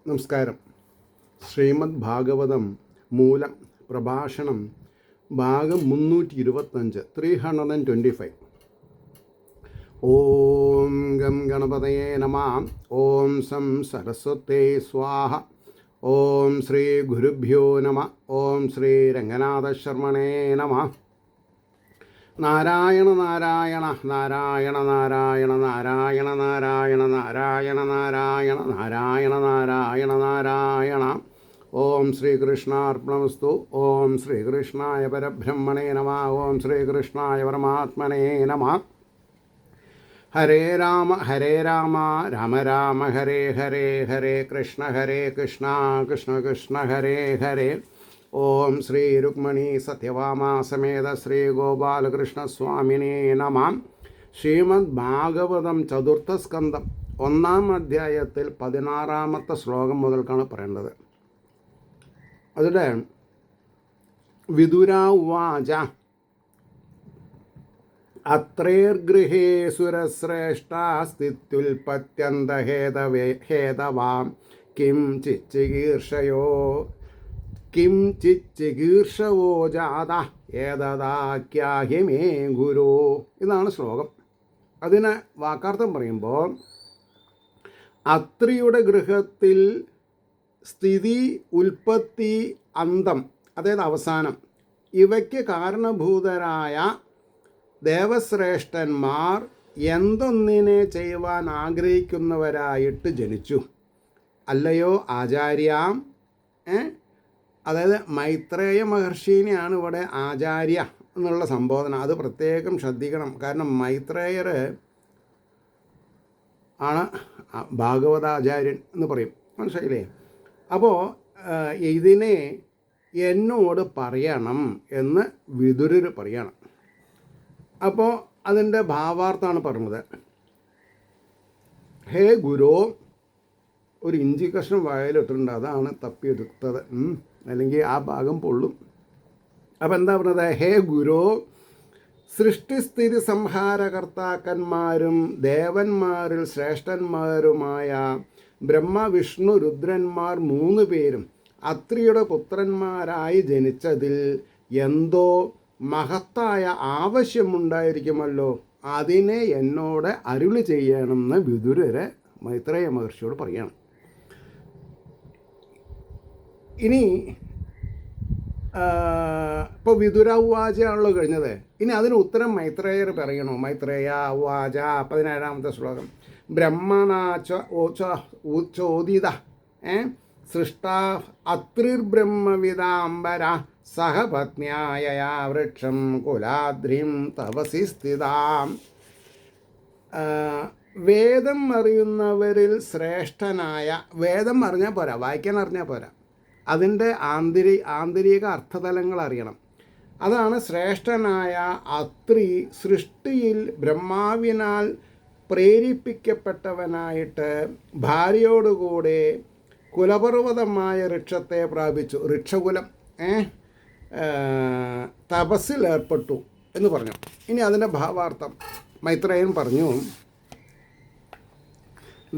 നമസ്കാരം. ശ്രീമദ് ഭാഗവതം മൂലം പ്രഭാഷണം ഭാഗം 325 325. ഓം ഗം ഗണപതയേ നമഃ. ഓം സം സരസ്വതേ സ്വാഹ. ഓം ശ്രീ ഗുരുഭ്യോ നമഃ. ഓം ശ്രീ രംഗനാഥശർമ്മണേ നമഃ. നാരായണ നാരായണ നാരായണ നാരായണ നാരായണ നാരായണ നാരായണ നാരായണ നാരായണ നാരായണ നാരായണ. ഓം ശ്രീകൃഷ്ണാർപ്പണമസ്തു. ഓം ശ്രീകൃഷ്ണായ പരബ്രഹ്മണേ നമഃ. ഓം ശ്രീകൃഷ്ണായ പരമാത്മനേ നമഃ. ഹരേ രാമ രാമ രാമ ഹരേ ഹരേ ഹരേ കൃഷ്ണ കൃഷ്ണ കൃഷ്ണ ഹരേ ഹരേ. ഓം ശ്രീ രുക്മിണി സത്യഭാമ സമേത ശ്രീ ഗോപാലകൃഷ്ണസ്വാമിനേ നമഃ. ശ്രീമദ് ഭാഗവതം ചതുർത്ഥ സ്കന്ധം 1-ാം അധ്യായത്തിൽ 16-ാമത്തെ ശ്ലോകം മുതൽക്കാണ് പറയേണ്ടത്. അതിടെ വിദുര ഉവാച അത്രേർഗൃഹേ സുരശ്രേഷ്ഠ സ്ഥിത്യുൽപത്യന്തഹേതവാം കിം ചിച്ചികീർഷവോ ജാത ഏതദാഖ്യാഹി മേ ഗുരു. ഇതാണ് ശ്ലോകം. അതിന് വാക്കാർത്ഥം പറയുമ്പോൾ അത്രിയുടെ ഗൃഹത്തിൽ സ്ഥിതി, ഉൽപ്പത്തി, അന്തം, അതായത് അവസാനം, ഇവയ്ക്ക് കാരണഭൂതരായ ദേവശ്രേഷ്ഠന്മാർ എന്തൊന്നിനെ ചെയ്യുവാൻ ആഗ്രഹിക്കുന്നവരായിട്ട് ജനിച്ചു. അല്ലയോ ആചാര്യാം. അതായത് മൈത്രേയ മഹർഷീനെയാണ് ഇവിടെ ആചാര്യ എന്നുള്ള സംബോധന. അത് പ്രത്യേകം ശ്രദ്ധിക്കണം. കാരണം മൈത്രേയർ ആണ് ഭാഗവതാചാര്യൻ എന്ന് പറയും. മനസ്സിലായില്ലേ? അപ്പോൾ ഇതിനെ എന്നോട് പറയണം എന്ന് വിദുരർ പറയണം. അപ്പോൾ അതിൻ്റെ ഭാവാർത്ഥമാണ് പറഞ്ഞത്. ഹേ ഗുരു, ഒരു ഇഞ്ചി കഷ്ണം വായിലിട്ടുണ്ട്, അതാണ് തപ്പിയെടുത്തത്, അല്ലെങ്കിൽ ആ ഭാഗം പൊള്ളും. അപ്പം എന്താ പറഞ്ഞത്? ഹേ ഗുരു, സൃഷ്ടിസ്ഥിതി സംഹാരകർത്താക്കന്മാരും ദേവന്മാരിൽ ശ്രേഷ്ഠന്മാരുമായ ബ്രഹ്മ വിഷ്ണു രുദ്രന്മാർ 3 പേരും അത്രിയുടെ പുത്രന്മാരായി ജനിച്ചതിൽ എന്തോ മഹത്തായ ആവശ്യമുണ്ടായിരിക്കുമല്ലോ. അതിനെ എന്നോട് അരുളി ചെയ്യണമെന്ന് വിദുരരെ മൈത്രേയ മഹർഷിയോട് പറയണം. ഇനി ഇപ്പോൾ വിദുര ഉവാചയാണല്ലോ കഴിഞ്ഞത്. ഇനി അതിന് ഉത്തരം മൈത്രേയർ പറയണോ? മൈത്രേയ ഉവാച 17-ാമത്തെ ശ്ലോകം. ബ്രഹ്മണാച്ച ചോദിത സൃഷ്ടാ അത്രിർബ്രഹ്മവിദാംബര സഹപത്ന്യായ വൃക്ഷം കുലാദ്രിം തപസി സ്ഥിതാം. വേദം അറിയുന്നവരിൽ ശ്രേഷ്ഠനായ, വേദം അറിഞ്ഞാൽ പോരാ, വായിക്കാൻ അറിഞ്ഞാൽ പോരാ, അതിൻ്റെ ആന്തരിക അർത്ഥതലങ്ങൾ അറിയണം. അതാണ് ശ്രേഷ്ഠനായ അത്രി സൃഷ്ടിയിൽ ബ്രഹ്മാവിനാൽ പ്രേരിപ്പിക്കപ്പെട്ടവനായിട്ട് ഭാര്യയോടുകൂടെ കുലപർവ്വതമായ വൃക്ഷത്തെ പ്രാപിച്ചു. വൃക്ഷകുലം തപസ്സിൽ ഏർപ്പെട്ടു എന്ന് പറഞ്ഞു. ഇനി അതിൻ്റെ ഭാവാർത്ഥം മൈത്രേയൻ പറഞ്ഞു.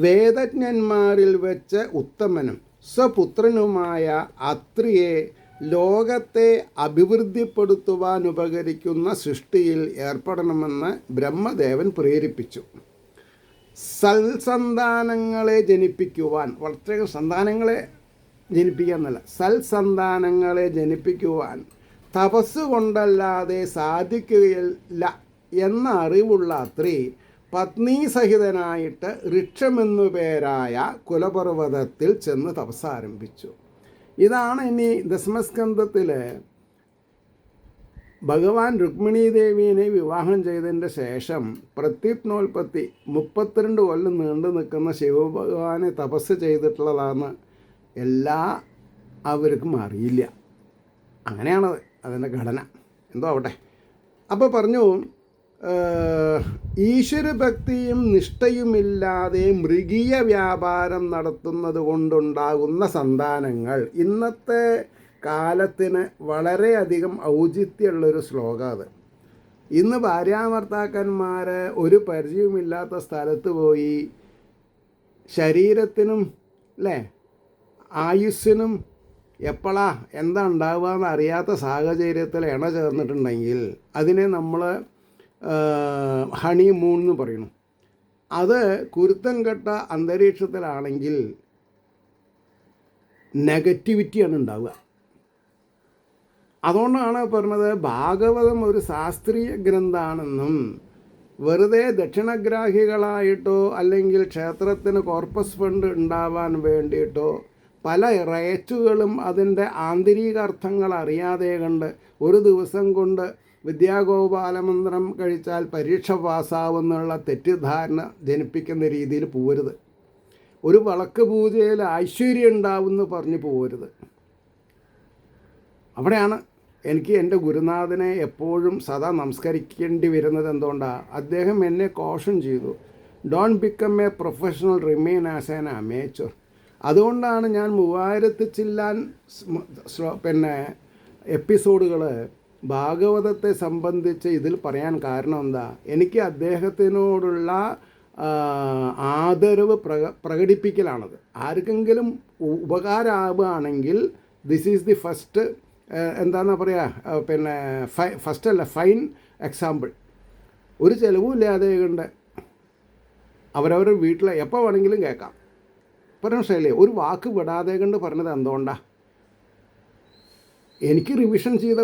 വേദജ്ഞന്മാരിൽ വെച്ച് ഉത്തമനും സ്വപുത്രനുമായ അത്രിയെ ലോകത്തെ അഭിവൃദ്ധിപ്പെടുത്തുവാൻ ഉപകരിക്കുന്ന സൃഷ്ടിയിൽ ഏർപ്പെടണമെന്ന് ബ്രഹ്മദേവൻ പ്രേരിപ്പിച്ചു. സൽസന്താനങ്ങളെ ജനിപ്പിക്കുവാൻ, വളരെ സന്താനങ്ങളെ ജനിപ്പിക്കുക എന്നല്ല, സൽസന്താനങ്ങളെ ജനിപ്പിക്കുവാൻ തപസ് കൊണ്ടല്ലാതെ സാധിക്കുകയില്ല എന്ന അറിവുള്ള അത്രി പത്നീസഹിതനായിട്ട് ഋക്ഷമെന്നു പേരായ കുലപർവ്വതത്തിൽ ചെന്ന് തപസ്സാരംഭിച്ചു. ഇതാണ് ഇനി ദശമസ്കന്ധത്തിൽ ഭഗവാൻ രുക്മിണീ ദേവീനെ വിവാഹം ചെയ്തതിൻ്റെ ശേഷം പ്രത്യുപ്നോൽപത്തി 32 കൊല്ലം നീണ്ടു നിൽക്കുന്ന ശിവഭഗവാനെ തപസ് ചെയ്തിട്ടുള്ളതാണ് അവർക്കും അറിയില്ല. അങ്ങനെയാണത്, അതിൻ്റെ ഘടന. എന്തോ ആവട്ടെ. അപ്പോൾ പറഞ്ഞു, ഈശ്വരഭക്തിയും നിഷ്ഠയുമില്ലാതെ മൃഗീയ വ്യാപാരം നടത്തുന്നത് കൊണ്ടുണ്ടാകുന്ന സന്താനങ്ങൾ. ഇന്നത്തെ കാലത്തിന് വളരെയധികം ഔചിത്യമുള്ളൊരു ശ്ലോകം അത്. ഇന്ന് ഭാര്യാഭർത്താക്കന്മാർ ഒരു പരിചയമില്ലാത്ത സ്ഥലത്ത് പോയി ശരീരത്തിനും അല്ലേ ആയുസ്സിനും എപ്പോഴാ എന്താ ഉണ്ടാവുക എന്ന് അറിയാത്ത സാഹചര്യത്തിൽ ഇണ ചേർന്നിട്ടുണ്ടെങ്കിൽ അതിനെ നമ്മൾ ഹണി മൂൺ എന്ന് പറയുന്നു. അത് കുരുത്തം കെട്ട അന്തരീക്ഷത്തിലാണെങ്കിൽ നെഗറ്റിവിറ്റിയാണ് ഉണ്ടാവുക. അതുകൊണ്ടാണ് പറഞ്ഞത് ഭാഗവതം ഒരു ശാസ്ത്രീയ ഗ്രന്ഥമാണെന്നും വെറുതെ ദക്ഷിണഗ്രാഹികളായിട്ടോ അല്ലെങ്കിൽ ക്ഷേത്രത്തിന് കോർപ്പസ് ഫണ്ട് ഉണ്ടാവാൻ വേണ്ടിയിട്ടോ പല റേറ്റുകളും അതിൻ്റെ ആന്തരിക അർത്ഥങ്ങൾ അറിയാതെ കണ്ട് ഒരു ദിവസം കൊണ്ട് വിദ്യാഗോപാലമന്ത്രം കഴിച്ചാൽ പരീക്ഷ പാസ്സാവുന്നുള്ള തെറ്റിദ്ധാരണ ജനിപ്പിക്കുന്ന രീതിയിൽ പോരുത്. ഒരു വിളക്ക് പൂജയിൽ ഐശ്വര്യം ഉണ്ടാവുമെന്ന് പറഞ്ഞു പോരുത്. അവിടെയാണ് എനിക്ക് എൻ്റെ ഗുരുനാഥനെ എപ്പോഴും സദാ നമസ്കരിക്കേണ്ടി വരുന്നത്. എന്തുകൊണ്ടാണ്? അദ്ദേഹം എന്നെ കോഷൻ ചെയ്തു, don't become A professional, remain as an amateur. അതുകൊണ്ടാണ് ഞാൻ 3000 ചില്ലാൻ എപ്പിസോഡുകൾ ഭാഗവതത്തെ സംബന്ധിച്ച് ഇതിൽ പറയാൻ കാരണം എന്താ? എനിക്ക് അദ്ദേഹത്തിനോടുള്ള ആദരവ് പ്രകടിപ്പിക്കലാണത്. ആർക്കെങ്കിലും ഉപകാരമാവുകയാണെങ്കിൽ ദിസ് ഈസ് ദി ഫസ്റ്റ് എന്താണെന്നാ പറയുക, ഫസ്റ്റല്ല ഫൈൻ എക്സാമ്പിൾ. ഒരു ചിലവുമില്ലാതെ കണ്ട് അവരവരുടെ വീട്ടിൽ എപ്പോൾ വേണമെങ്കിലും കേൾക്കാം. മനസ്സിലായില്ലേ? ഒരു വാക്ക് വിടാതെ കണ്ട് പറഞ്ഞത് എന്തുകൊണ്ടാണ്? എനിക്ക് റിവിഷൻ ചെയ്ത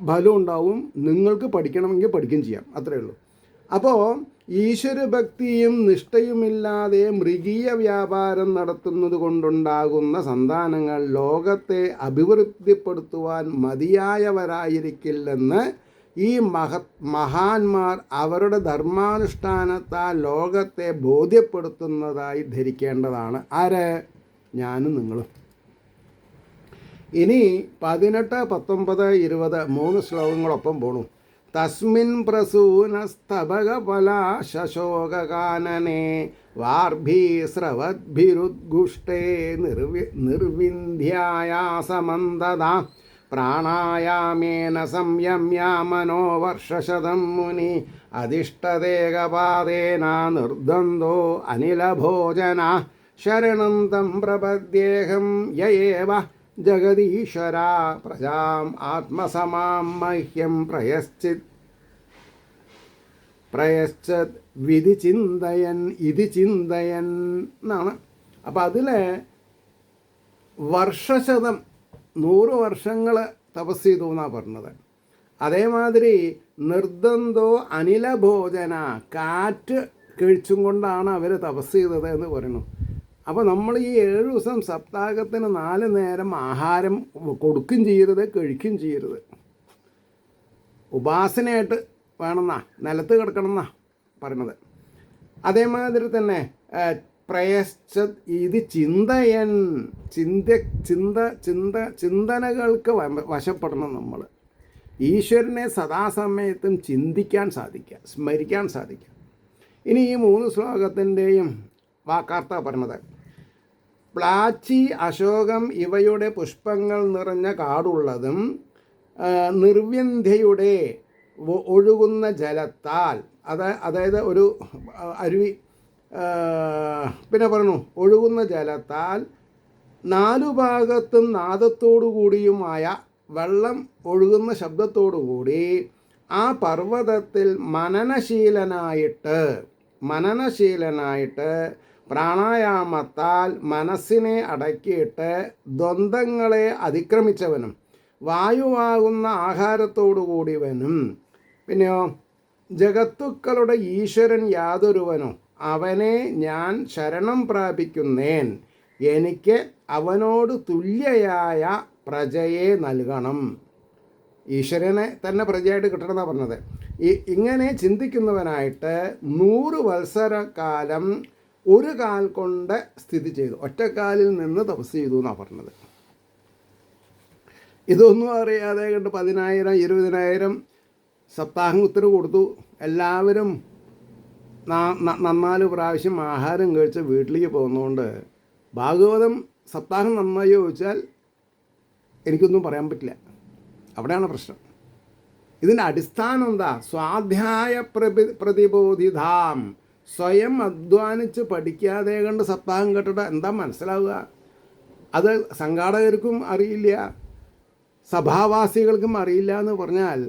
ഫലം ഉണ്ടാവും, നിങ്ങൾക്ക് പഠിക്കണമെങ്കിൽ പഠിക്കുകയും ചെയ്യാം, അത്രയേ ഉള്ളൂ. അപ്പോൾ ഈശ്വരഭക്തിയും നിഷ്ഠയുമില്ലാതെ മൃഗീയ വ്യാപാരം നടത്തുന്നത് കൊണ്ടുണ്ടാകുന്ന സന്താനങ്ങൾ ലോകത്തെ അഭിവൃദ്ധിപ്പെടുത്തുവാൻ മതിയായവരായിരിക്കില്ലെന്ന് ഈ മഹാന്മാർ അവരുടെ ധർമാനുഷ്ഠാനത്താൽ ലോകത്തെ ബോധ്യപ്പെടുത്തുന്നതായി ധരിക്കേണ്ടതാണ്. ആര്? ഞാനും നിങ്ങളും. ഇനി 18, 19, 20 3 ശ്ലോകങ്ങളൊപ്പം പോണു. തസ്മിൻ പ്രസൂനസ്തഭഗപലാശോകാനനെ വാർഭീസ്രവദ്ഭിരുദ്ഗുഷ്ടേ നിർവിന്ധ്യായാസമന്തദാ പ്രാണായാമേന സംയമ്യ മനോവർഷശതം മുനി അധിഷ്ഠതേകപാദേന നിർദ്വന്ദ്വോ അനിലഭോജന ശരണം തം പ്രപദ്യേഹം യേവ ജഗദീശ്വര പ്രജാം ആത്മസമാം മഹ്യം പ്രയശ്ചത് വിധി ചിന്തയൻ ഇതി ചിന്തയൻ എന്നാണ്. അപ്പം അതിൽ വർഷശതം 100 വർഷങ്ങൾ തപസ് ചെയ്തു എന്നാണ് പറഞ്ഞത്. അതേമാതിരി നിർദ്വന്ദ്വോ അനിലഭോജന, കാറ്റ് കഴിച്ചും കൊണ്ടാണ് അവർ തപസ് ചെയ്തത് എന്ന് പറയുന്നു. അപ്പോൾ നമ്മൾ ഈ 7 ദിവസം സപ്താഹത്തിന് 4 നേരം ആഹാരം കൊടുക്കുകയും ചെയ്യരുത്, കഴിക്കുകയും ചെയ്യരുത്. ഉപാസനയായിട്ട് വേണമെന്നാ, നിലത്ത് കിടക്കണമെന്നാ പറയണത്. അതേമാതിരി തന്നെ പ്രയശ്ചത് ഇത് ചിന്തയൻ, ചിന്തനകൾക്ക് വശപ്പെടണം. നമ്മൾ ഈശ്വരനെ സദാസമയത്തും ചിന്തിക്കാൻ സാധിക്കുക, സ്മരിക്കാൻ സാധിക്കുക. ഇനി ഈ 3 ശ്ലോകത്തിൻ്റെയും വാക്കാർത്ഥ പറഞ്ഞത്, പ്ലാച്ചി, അശോകം ഇവയുടെ പുഷ്പങ്ങൾ നിറഞ്ഞ കാടുള്ളതും നിർവ്യന്ധ്യയുടെ ഒഴുകുന്ന ജലത്താൽ, അതായത് ഒരു അരുവി, പിന്നെ പറഞ്ഞു ഒഴുകുന്ന ജലത്താൽ 4 ഭാഗത്തും നാദത്തോടു കൂടിയുമായ വെള്ളം ഒഴുകുന്ന ശബ്ദത്തോടുകൂടി ആ പർവ്വതത്തിൽ മനനശീലനായിട്ട് പ്രാണായാമത്താൽ മനസ്സിനെ അടക്കിയിട്ട് ദ്വന്ദ്ങ്ങളെ അതിക്രമിച്ചവനും വായുവാകുന്ന ആഹാരത്തോടു കൂടിയവനും പിന്നെയോ ജഗത്തുക്കളുടെ ഈശ്വരൻ യാതൊരുവനോ അവനെ ഞാൻ ശരണം പ്രാപിക്കുന്നേൻ, എനിക്ക് അവനോട് തുല്യയായ പ്രജയെ നൽകണം. ഈശ്വരനെ തന്നെ പ്രജയായിട്ട് കിട്ടണമെന്നാണ് പറഞ്ഞത്. ഇങ്ങനെ ചിന്തിക്കുന്നവനായിട്ട് 100 വത്സരക്കാലം ഒരു കാൽ കൊണ്ട് സ്ഥിതി ചെയ്തു, ഒറ്റക്കാലിൽ നിന്ന് തപസ് ചെയ്തു എന്നാണ് പറഞ്ഞത്. ഇതൊന്നും അറിയാതെ കണ്ട് 10,000 20,000 സപ്താഹത്തിന് കൊടുത്തു. എല്ലാവരും 4 പ്രാവശ്യം ആഹാരം കഴിച്ച് വീട്ടിലേക്ക് പോകുന്നതുകൊണ്ട് ഭാഗവതം സപ്താഹം നന്നായി ചോദിച്ചാൽ എനിക്കൊന്നും പറയാൻ പറ്റില്ല. അവിടെയാണ് പ്രശ്നം. ഇതിൻ്റെ അടിസ്ഥാനം എന്താ? സ്വാധ്യായ പ്രതിബോധിതാം, സ്വയം അധ്വാനിച്ച് പഠിക്കാതെ കണ്ട് സപ്താഹം കേട്ടിട്ട് എന്താ മനസ്സിലാവുക? അത് സംഘാടകർക്കും അറിയില്ല, സഭാവാസികൾക്കും അറിയില്ല എന്ന് പറഞ്ഞാൽ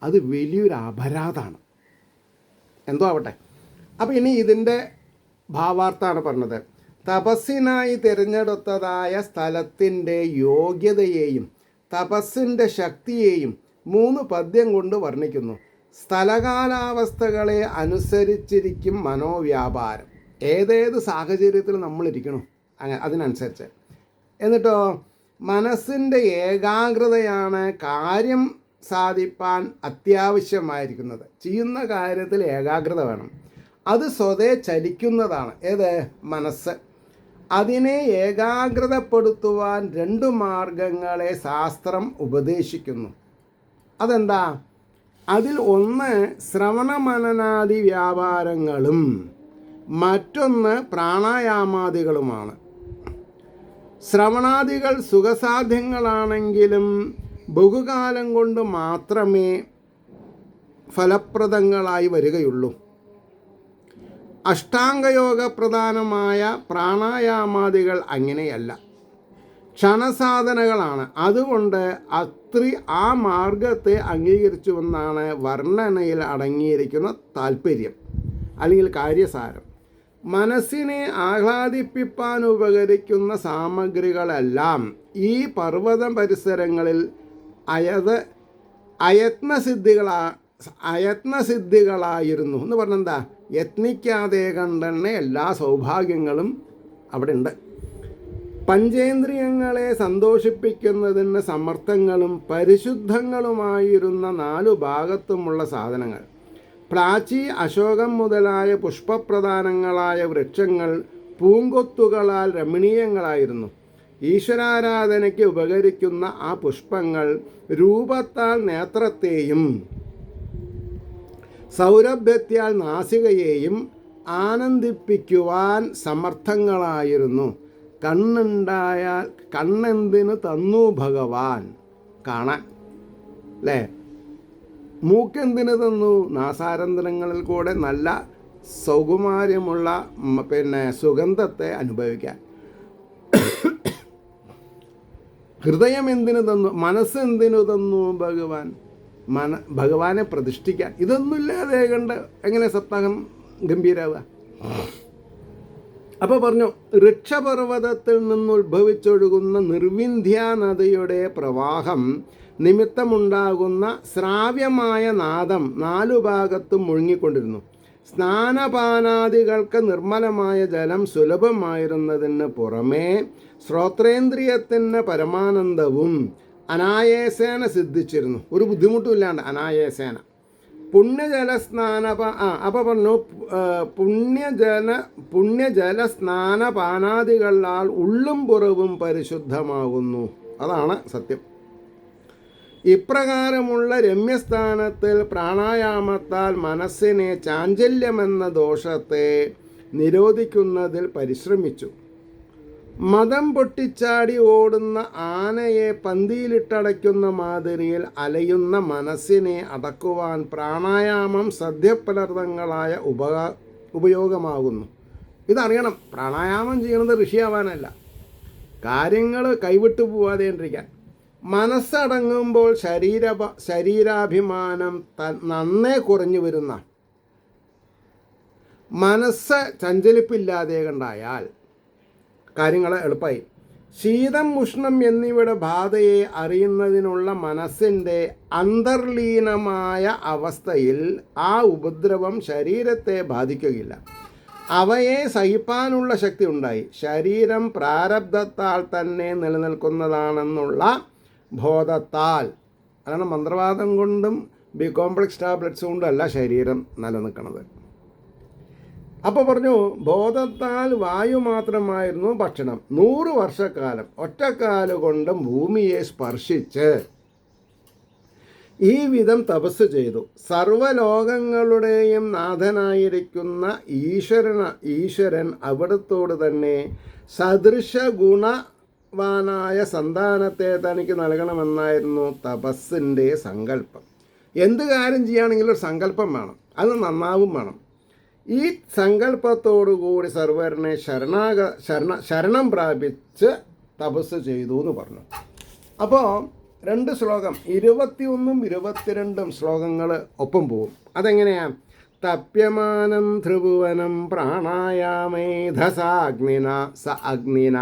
അത് വലിയൊരു അപരാധമാണ്. എന്തോ ആവട്ടെ. അപ്പോൾ ഇനി ഇതിൻ്റെ ഭാവാർത്ഥാണ് പറഞ്ഞത്. തപസ്സിനായി തിരഞ്ഞെടുത്തതായ സ്ഥലത്തിൻ്റെ യോഗ്യതയെയും തപസ്സിൻ്റെ ശക്തിയെയും 3 പദ്യം കൊണ്ട് വർണ്ണിക്കുന്നു. സ്ഥലകാലാവസ്ഥകളെ അനുസരിച്ചിരിക്കും മനോവ്യാപാരം. ഏതേത് സാഹചര്യത്തിൽ നമ്മളിരിക്കണം അതിനനുസരിച്ച്. എന്നിട്ടോ മനസ്സിൻ്റെ ഏകാഗ്രതയാണ് കാര്യം സാധിപ്പാൻ അത്യാവശ്യമായിരിക്കുന്നത്. ചെയ്യുന്ന കാര്യത്തിൽ ഏകാഗ്രത വേണം. അത് സ്വതേ ചലിക്കുന്നതാണ്. ഏത്? മനസ്സ്. അതിനെ ഏകാഗ്രതപ്പെടുത്തുവാൻ 2 മാർഗങ്ങളെ ശാസ്ത്രം ഉപദേശിക്കുന്നു. അതെന്താ? അതിൽ ഒന്ന് ശ്രവണമനനാദി വ്യാപാരങ്ങളും മറ്റൊന്ന് പ്രാണായാമാദികളുമാണ്. ശ്രവണാദികൾ സുഖസാധ്യങ്ങളാണെങ്കിലും ബഹുകാലം കൊണ്ട് മാത്രമേ ഫലപ്രദങ്ങളായി വരികയുള്ളൂ. അഷ്ടാംഗയോഗ പ്രധാനമായ പ്രാണായാമാദികൾ അങ്ങനെയല്ല, ക്ഷണസാധനകളാണ്. അതുകൊണ്ട് ആ മാർഗത്തെ അംഗീകരിച്ചുവെന്നാണ് വർണ്ണനയിൽ അടങ്ങിയിരിക്കുന്ന താല്പര്യം അല്ലെങ്കിൽ കാര്യസാരം. മനസ്സിനെ ആഹ്ലാദിപ്പിക്കാൻ ഉപകരിക്കുന്ന സാമഗ്രികളെല്ലാം ഈ പർവ്വത പരിസരങ്ങളിൽ അയത്നസിദ്ധികളായിരുന്നു എന്ന് പറഞ്ഞെന്താ? യത്നിക്കാതെ കണ്ടെന്നെ എല്ലാ സൗഭാഗ്യങ്ങളും അവിടെ ഉണ്ട്. പഞ്ചേന്ദ്രിയങ്ങളെ സന്തോഷിപ്പിക്കുന്നതിന് സമർത്ഥങ്ങളും പരിശുദ്ധങ്ങളുമായിരുന്ന 4 ഭാഗത്തുമുള്ള സാധനങ്ങൾ. പ്രാചി, അശോകം മുതലായ പുഷ്പപ്രധാനങ്ങളായ വൃക്ഷങ്ങൾ പൂങ്കൊത്തുകളാൽ രമണീയങ്ങളായിരുന്നു. ഈശ്വരാരാധനയ്ക്ക് ഉപകരിക്കുന്ന ആ പുഷ്പങ്ങൾ രൂപത്താൽ നേത്രത്തെയും സൗരഭ്യത്താൽ നാസികയെയും ആനന്ദിപ്പിക്കുവാൻ സമർത്ഥങ്ങളായിരുന്നു. കണ്ണുണ്ടായാൽ കണ്ണെന്തിനു തന്നു ഭഗവാൻ കാണാൻ, അല്ലേ? മൂക്കെന്തിനു തന്നു? നാസാരന്ധ്രങ്ങളിൽ കൂടെ നല്ല സൗകുമാര്യമുള്ള സുഗന്ധത്തെ അനുഭവിക്കാൻ. ഹൃദയം എന്തിനു തന്നു? മനസ്സെന്തിനു തന്നു ഭഗവാൻ? ഭഗവാനെ പ്രതിഷ്ഠിക്കാൻ. ഇതൊന്നുമില്ലാതെ കണ്ട് എങ്ങനെ സപ്താഹം ഗംഭീരാവുക? അപ്പോൾ പറഞ്ഞു, ഋക്ഷപർവ്വതത്തിൽ നിന്നുത്ഭവിച്ചൊഴുകുന്ന നിർവിന്ധ്യ നദിയുടെ പ്രവാഹം നിമിത്തമുണ്ടാകുന്ന ശ്രാവ്യമായ നാദം 4 ഭാഗത്തും മുഴുങ്ങിക്കൊണ്ടിരുന്നു. സ്നാനപാനാദികൾക്ക് നിർമ്മലമായ ജലം സുലഭമായിരുന്നതിന് പുറമേ ശ്രോത്രേന്ദ്രിയത്തിന് പരമാനന്ദവും അനായാസേന സിദ്ധിച്ചിരുന്നു. ഒരു ബുദ്ധിമുട്ടുമില്ലാണ്ട് അനായാസേന. അപ്പോൾ പറഞ്ഞു, പുണ്യജല സ്നാനപാനാദികളാൽ ഉള്ളും പുറവും പരിശുദ്ധമാകുന്നു. അതാണ് സത്യം. ഇപ്രകാരമുള്ള രമ്യസ്ഥാനത്തിൽ പ്രാണായാമത്താൽ മനസ്സിനെ ചാഞ്ചല്യമെന്ന ദോഷത്തെ നിരോധിക്കുന്നതിൽ പരിശ്രമിച്ചു. മതം പൊട്ടിച്ചാടി ഓടുന്ന ആനയെ പന്തിയിലിട്ടടയ്ക്കുന്ന മാതിരിയിൽ അലയുന്ന മനസ്സിനെ അടക്കുവാൻ പ്രാണായാമം സദ്യപലർദങ്ങളായ ഉപയോഗമാകുന്നു. ഇതറിയണം. പ്രാണായാമം ചെയ്യണത് ഋഷിയാവാനല്ല, കാര്യങ്ങൾ കൈവിട്ടു പോവാതെ ഇരിക്കാൻ. മനസ്സടങ്ങുമ്പോൾ ശരീരാഭിമാനം നന്നേ കുറഞ്ഞു വരുന്ന മനസ്സ് ചഞ്ചലിപ്പില്ലാതെ കണ്ടായാൽ കാര്യങ്ങൾ എളുപ്പമായി. ശീതം, ഉഷ്ണം എന്നിവയുടെ ബാധയെ അറിയുന്നതിനുള്ള മനസ്സിൻ്റെ അന്തർലീനമായ അവസ്ഥയിൽ ആ ഉപദ്രവം ശരീരത്തെ ബാധിക്കുകയില്ല. അവയെ സഹിപ്പാനുള്ള ശക്തി ഉണ്ടായി. ശരീരം പ്രാരബ്ധത്താൽ തന്നെ നിലനിൽക്കുന്നതാണെന്നുള്ള ബോധത്താൽ, അതാണ് മന്ത്രവാദം കൊണ്ടും ബി കോംപ്ലക്സ് ടാബ്ലറ്റ്സ് കൊണ്ടും അല്ല ശരീരം നിലനിൽക്കുന്നത്. അപ്പോൾ പറഞ്ഞു, ബോധത്താൽ വായു മാത്രമായിരുന്നു ഭക്ഷണം. 100 വർഷക്കാലം ഒറ്റക്കാലുകൊണ്ട് ഭൂമിയെ സ്പർശിച്ച് ഈ വിധം തപസ് ചെയ്തു. സർവലോകങ്ങളുടെയും നാഥനായിരിക്കുന്ന ഈശ്വരൻ അവിടത്തോട് തന്നെ സദൃശ ഗുണവാനായ സന്താനത്തെ തനിക്ക് നൽകണമെന്നായിരുന്നു തപസ്സിൻ്റെ സങ്കല്പം. എന്ത് കാര്യം ചെയ്യുകയാണെങ്കിലും ഒരു സങ്കല്പം വേണം, അത് നന്നാവും വേണം. ഈ സങ്കല്പത്തോടുകൂടി സർവരനെ ശരണം പ്രാപിച്ച് തപസ് ചെയ്തു എന്ന് പറഞ്ഞു. അപ്പോൾ 2 ശ്ലോകം 21ഉം 22ഉം ശ്ലോകങ്ങൾ ഒപ്പം പോവും. അതെങ്ങനെയാണ്? തപ്യമാനം ത്രിഭുവനം പ്രാണായാമേധസാഗ്നിന സ അഗ്നിന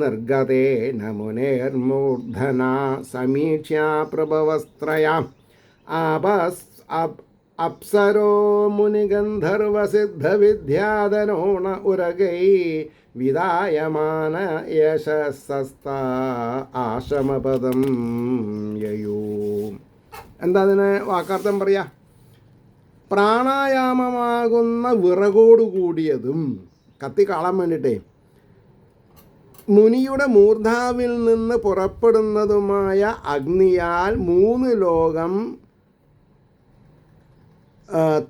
നിർഗതേന മുനേർമൂർധന സമീക്ഷ്യ പ്രഭവസ്ത്രയാം അപ്സരോ മുനിഗന്ധർവസിദ്ധവിദ്യാധനോണ ഉരകൈ വിദായമാന യശസ്സസ്ത ആശ്രമപദം യയൂ. എന്താ അതിന് വാക്കാർത്ഥം പറയാ? പ്രാണായാമമാകുന്ന വിറകോട് കൂടിയതും കത്തി കാളാൻ വേണ്ടിയിട്ടേ മുനിയുടെ മൂർധാവിൽ നിന്ന് പുറപ്പെടുന്നതുമായ അഗ്നിയാൽ 3 ലോകം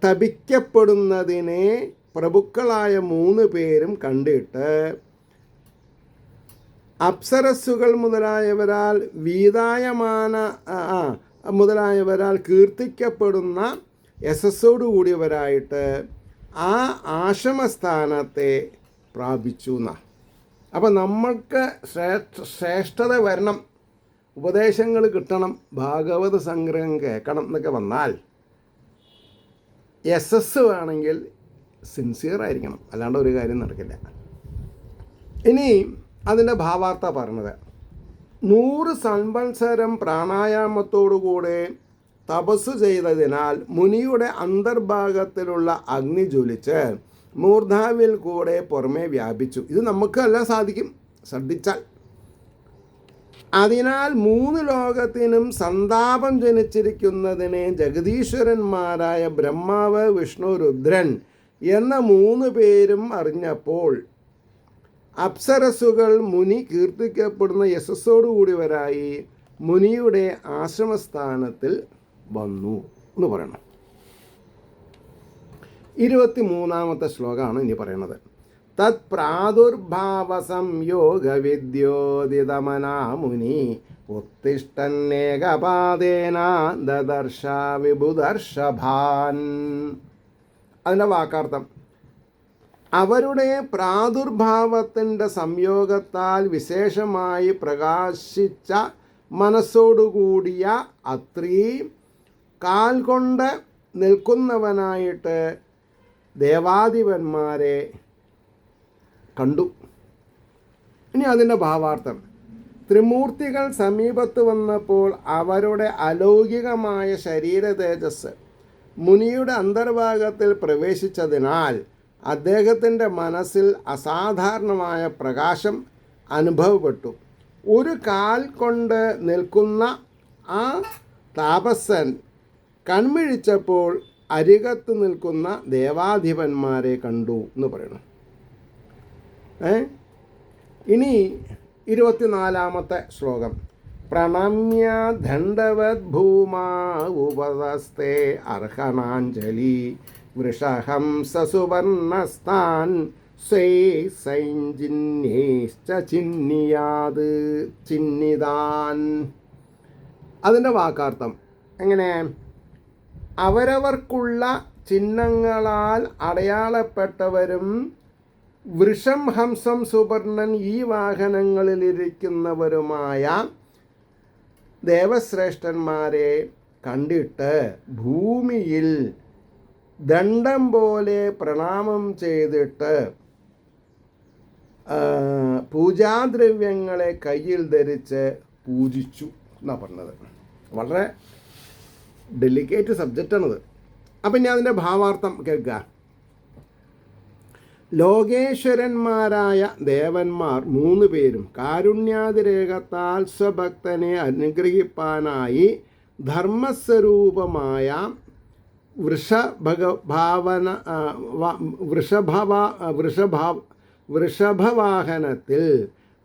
തപിക്കപ്പെടുന്നതിനെ പ്രഭുക്കളായ 3 പേരും കണ്ടിട്ട് അപ്സരസ്സുകൾ മുതലായവരാൽ കീർത്തിക്കപ്പെടുന്ന യശസ്സോടുകൂടിയവരായിട്ട് ആ ആശ്രമസ്ഥാനത്തെ പ്രാപിച്ചു എന്നാണ്. അപ്പം നമ്മൾക്ക് ശ്രേഷ്ഠത വരണം, ഉപദേശങ്ങൾ കിട്ടണം, ഭാഗവത സംഗ്രഹം കേൾക്കണം എന്നൊക്കെ വന്നാൽ യശസ് വേണമെങ്കിൽ സിൻസിയർ ആയിരിക്കണം, അല്ലാണ്ട് ഒരു കാര്യം നടക്കില്ല. ഇനി അതിൻ്റെ ഭാവാർത്ഥ പറഞ്ഞത് 100 സംവത്സരം പ്രാണായാമത്തോടുകൂടെ തപസ് ചെയ്തതിനാൽ മുനിയുടെ അന്തർഭാഗത്തിലുള്ള അഗ്നി ജ്വലിച്ച് മൂർധാവിൽ കൂടെ പുറമേ വ്യാപിച്ചു. ഇത് നമുക്ക് എല്ലാം സാധിക്കും ശ്രദ്ധിച്ചാൽ. അതിനാൽ 3 ലോകത്തിനും സന്താപം ജനിച്ചിരിക്കുന്നതിനെ ജഗദീശ്വരന്മാരായ ബ്രഹ്മാവ്, വിഷ്ണു, രുദ്രൻ എന്ന 3 പേരും അറിഞ്ഞപ്പോൾ അപ്സരസ്സുകൾ മുനി കീർത്തിക്കപ്പെടുന്ന യശസ്സോടുകൂടിയവരായി മുനിയുടെ ആശ്രമസ്ഥാനത്തിൽ വന്നു എന്ന് പറയണം. 23ാമത്തെ ശ്ലോകമാണ് ഇനി പറയുന്നത്. തത് പ്രാദുർഭാവ സംയോഗവിദ്യോദിതമനാ മുനി ഉത്തിഷ്ഠന്നേകപാദേന ദദർശ വിബുദർഷഭാൻ. അതിൻ്റെ വാക്കാർത്ഥം അവരുടെ പ്രാദുർഭാവത്തിൻ്റെ സംയോഗത്താൽ വിശേഷമായി പ്രകാശിച്ച മനസ്സോടുകൂടിയ അത്രീ കാൽ കൊണ്ട് നിൽക്കുന്നവനായിട്ട് ദേവാധിപന്മാരെ കണ്ടു. ഇനി അതിൻ്റെ ഭാവാർത്ഥം ത്രിമൂർത്തികൾ സമീപത്ത് വന്നപ്പോൾ അവരുടെ അലൗകികമായ ശരീര തേജസ് മുനിയുടെ അന്തർഭാഗത്തിൽ പ്രവേശിച്ചതിനാൽ അദ്ദേഹത്തിൻ്റെ മനസ്സിൽ അസാധാരണമായ പ്രകാശം അനുഭവപ്പെട്ടു. ഒരു കാൽ കൊണ്ട് നിൽക്കുന്ന ആ താപസൻ കൺമിഴിച്ചപ്പോൾ അരികത്ത് നിൽക്കുന്ന ദേവാധിപന്മാരെ കണ്ടു എന്ന് പറയണം. ഇനി 24ാമത്തെ ശ്ലോകം. പ്രണമ്യ ദണ്ഡവത് ഭൂമാ ഉപതസ്തേ അർഹണാഞ്ജലി വൃഷഹംസ സുവർണസ്താൻ സ്വേ സൈഞ്ജിന്യേശ്ച ചിന്നിതാൻ. അതിൻ്റെ വാക്കാർത്ഥം എങ്ങനെ? അവരവർക്കുള്ള ചിഹ്നങ്ങളാൽ അടയാളപ്പെട്ടവരും വൃഷം, ഹംസം, സുവർണൻ ഈ വാഹനങ്ങളിലിരിക്കുന്നവരുമായ ദേവശ്രേഷ്ഠന്മാരെ കണ്ടിട്ട് ഭൂമിയിൽ ദണ്ഡം പോലെ പ്രണാമം ചെയ്തിട്ട് പൂജാദ്രവ്യങ്ങളെ കയ്യിൽ ധരിച്ച് പൂജിച്ചു എന്നാണ് പറഞ്ഞത്. വളരെ ഡെലിക്കേറ്റ് സബ്ജക്റ്റാണിത്. അപ്പം ഇനി അതിൻ്റെ ഭാവാർത്ഥം കേൾക്കുക. ലോകേശ്വരന്മാരായ ദേവന്മാർ 3 പേരും കാരുണ്യാതിരേകത്താൽ സ്വഭക്തനെ അനുഗ്രഹിപ്പാനായി ധർമ്മസ്വരൂപമായ വൃഷഭവാഹനത്തിൽ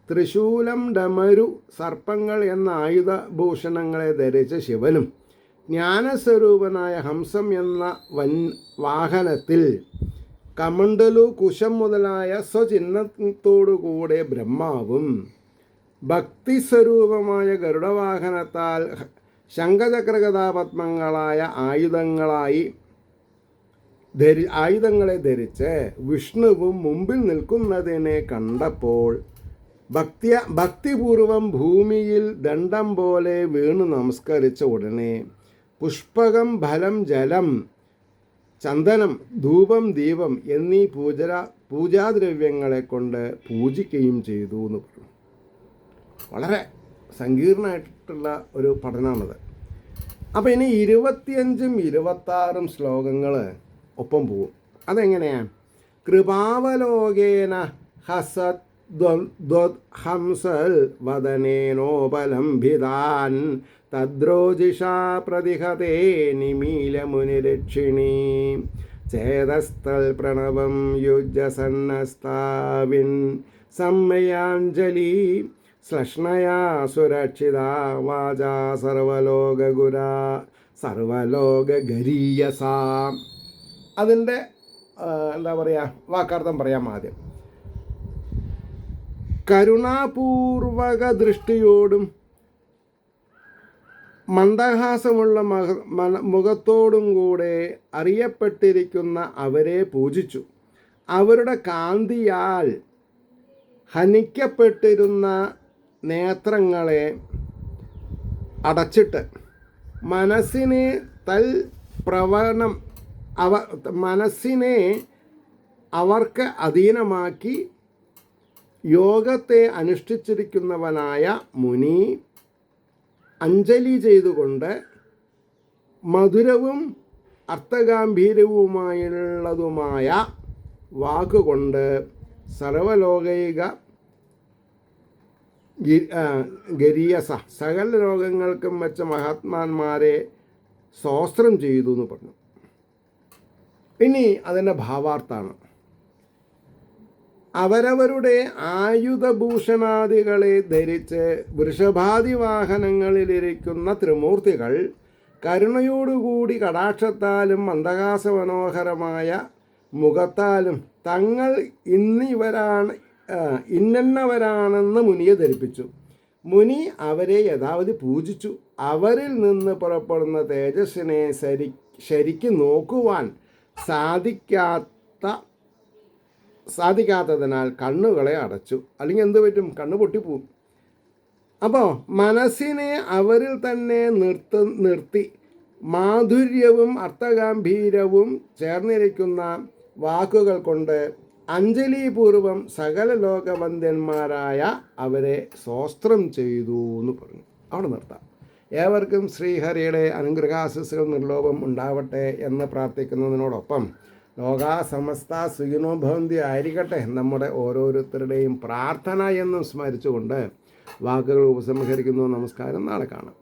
ത്രിശൂലം, ഡമരു, സർപ്പങ്ങൾ എന്ന ആയുധഭൂഷണങ്ങളെ ധരിച്ച ശിവനും ജ്ഞാനസ്വരൂപനായ ഹംസം എന്ന വാഹനത്തിൽ കമണ്ഡലു, കുശം മുതലായ സ്വചിഹ്നത്തോടുകൂടെ ബ്രഹ്മാവും ഭക്തിസ്വരൂപമായ ഗരുഡവാഹനത്താൽ ശംഖചക്രഗദാപത്മങ്ങളായ ആയുധങ്ങളെ ധരിച്ച് വിഷ്ണുവും മുമ്പിൽ നിൽക്കുന്നതിനെ കണ്ടപ്പോൾ ഭക്തിപൂർവം ഭൂമിയിൽ ദണ്ഡം പോലെ വീണു നമസ്കരിച്ച ഉടനെ പുഷ്പകം, ഫലം, ജലം, ചന്ദനം, ധൂപം, ദീപം എന്നീ പൂജാദ്രവ്യങ്ങളെ കൊണ്ട് പൂജിക്കുകയും ചെയ്തു എന്ന് പറഞ്ഞു. വളരെ സങ്കീർണമായിട്ടുള്ള ഒരു പഠനമാണത്. അപ്പോൾ ഇനി 25ഉം 26ഉം ശ്ലോകങ്ങൾ ഒപ്പം പോവും. അതെങ്ങനെയാണ്? കൃപാവലോകേന ഹംസൽ വദനേനോപലംഭിതാൻ തദ്രോജിഷാ പ്രതിഹതേ നിമീലമുനിരക്ഷിണീ ചേതസ്ഥൽ പ്രണവം യുജ്ജസന്നസ്താവിൻ സമ്മയാഞ്ജലി ശ്ലഷ്ണയാ സുരക്ഷിതാ വാചാ സർവലോകഗരീയസ. അതിൻ്റെ എന്താ പറയുക, വാക്കാർത്ഥം പറയാം. ആദ്യം കരുണാപൂർവക ദൃഷ്ടിയോടും മന്ദഹാസമുള്ള മുഖത്തോടും കൂടെ അറിയപ്പെട്ടിരിക്കുന്ന അവരെ പൂജിച്ചു. അവരുടെ കാന്തിയാൽ ഹനിക്കപ്പെട്ടിരുന്ന നേത്രങ്ങളെ അടച്ചിട്ട് മനസ്സിനെ മനസ്സിനെ അവർക്ക് അധീനമാക്കി യോഗത്തെ അനുഷ്ഠിച്ചിരിക്കുന്നവനായ മുനി അഞ്ജലി ചെയ്തുകൊണ്ട് മധുരവും അർത്ഥഗാംഭീര്യവുമായുള്ളതുമായ വാക്കുകൊണ്ട് സർവലോകൈക ഗരീയസ സകല ലോകങ്ങൾക്കും വെച്ച മഹാത്മാന്മാരെ സ്തോത്രം ചെയ്തു എന്ന് പറഞ്ഞു. ഇനി അതിൻ്റെ ഭാവാർത്ഥാണ്: അവരവരുടെ ആയുധഭൂഷണാദികളെ ധരിച്ച് വൃഷഭാദിവാഹനങ്ങളിലിരിക്കുന്ന ത്രിമൂർത്തികൾ കരുണയോടുകൂടി കടാക്ഷത്താലും മന്ദഹാസമനോഹരമായ മുഖത്താലും തങ്ങൾ ഇന്നവരാണെന്ന് മുനിയെ ധരിപ്പിച്ചു. മുനി അവരെ യഥാവധി പൂജിച്ചു. അവരിൽ നിന്ന് പുറപ്പെടുന്ന തേജസ്സിനെ ശരിക്ക് നോക്കുവാൻ സാധിക്കാത്തതിനാൽ കണ്ണുകളെ അടച്ചു. അല്ലെങ്കിൽ എന്ത് പറ്റും? കണ്ണ് പൊട്ടിപ്പോവും. അപ്പോൾ മനസ്സിനെ അവരിൽ തന്നെ നിർത്തി മാധുര്യവും അർത്ഥഗാംഭീര്യവും ചേർന്നിരിക്കുന്ന വാക്കുകൾ കൊണ്ട് അഞ്ജലിപൂർവം സകല ലോകവന്ദ്യന്മാരായ അവരെ സ്തോത്രം ചെയ്തു എന്ന് പറഞ്ഞു. അവിടെ നിർത്താം. ഏവർക്കും ശ്രീഹരിയുടെ അനുഗ്രഹാശിസ്സുകൾ നിർലോഭം ഉണ്ടാവട്ടെ എന്ന് പ്രാർത്ഥിക്കുന്നതിനോടൊപ്പം ലോകാ സമസ്ത സുഖിനോ ഭവന്തി ആയിരിക്കട്ടെ നമ്മുടെ ഓരോരുത്തരുടെയും പ്രാർത്ഥന എന്നും സ്മരിച്ചുകൊണ്ട് വാക്കുകൾ ഉപസംഹരിക്കുന്നു. നമസ്കാരം. നാളെ കാണാം.